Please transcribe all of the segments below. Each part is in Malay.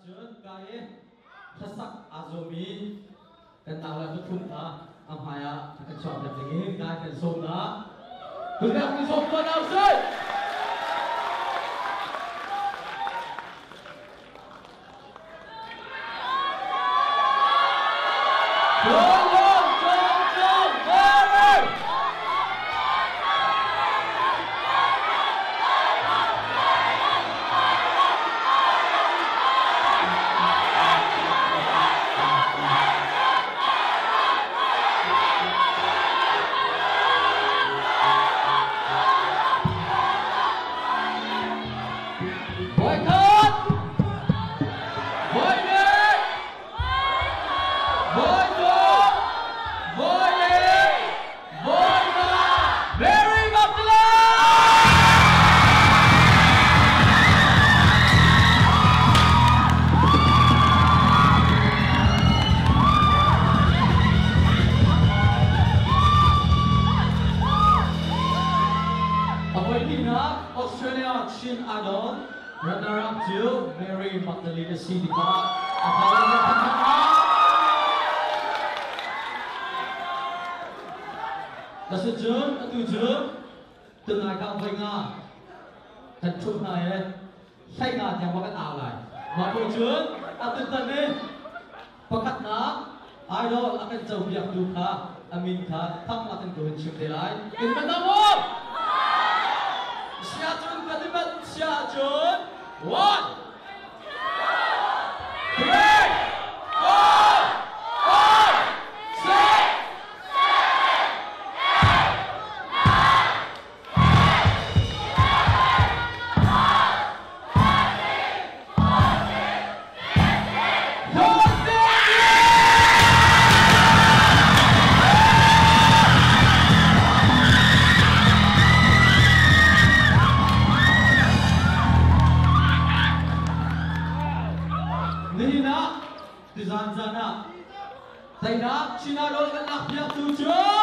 Jun kaya kesak azumi dan tahu betul tak apa ya akan coba lagi kaya kesona sudah kesona ausai Australia Chin Adon, runner-up to Mary Magdalena Sidika, apalagi peknak. Dasujun, atujun, tengah kau penga, dan cuma saya nggak yang makan alai. Makujun, atujun ni, peknak, idol akan jauh yang duka, amin ka, tam akan turun ciptelai. Ini bertemu. Siapun kalimat siapun 1, 2, 3, 4, 5, 6, 7, 8, 9, 10. Nina, design sana. Saya nak Cina dulu kan nak dia tujuh.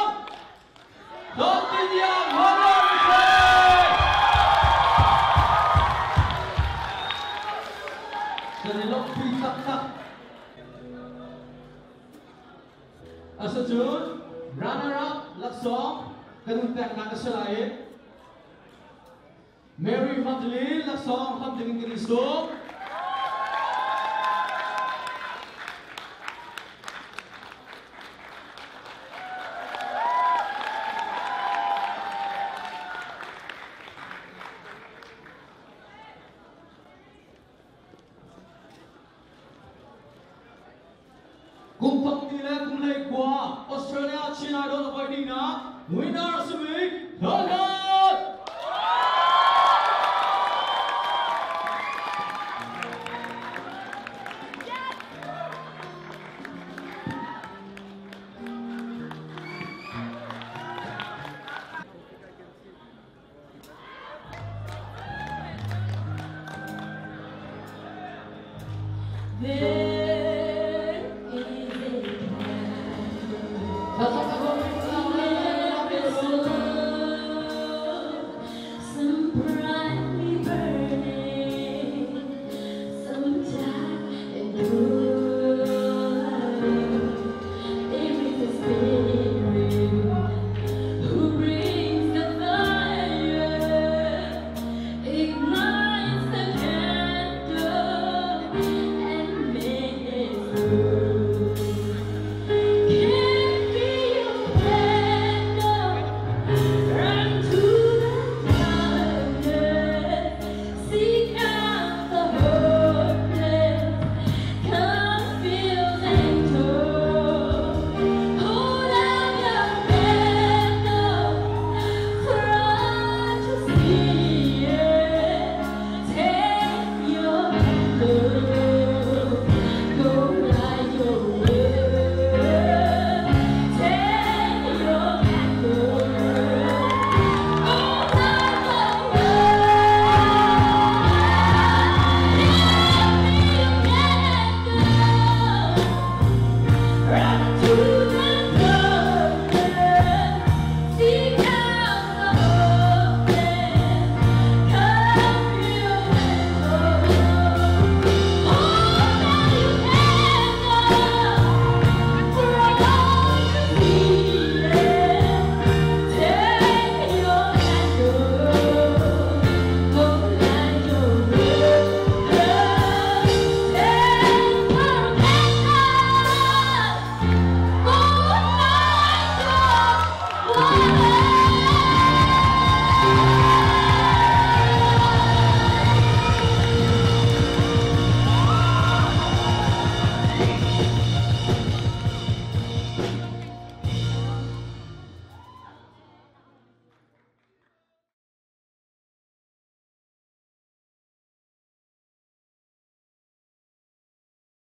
Doti dia honor saya. Jadi lok pisak tak. Asajun, runner up laksawng kan peknak selain. Mary Magdalena laksawng ham dengan Kristo. Kumpak nila kung laikwa Australia China Idol Pardina winner sumi Lagat! This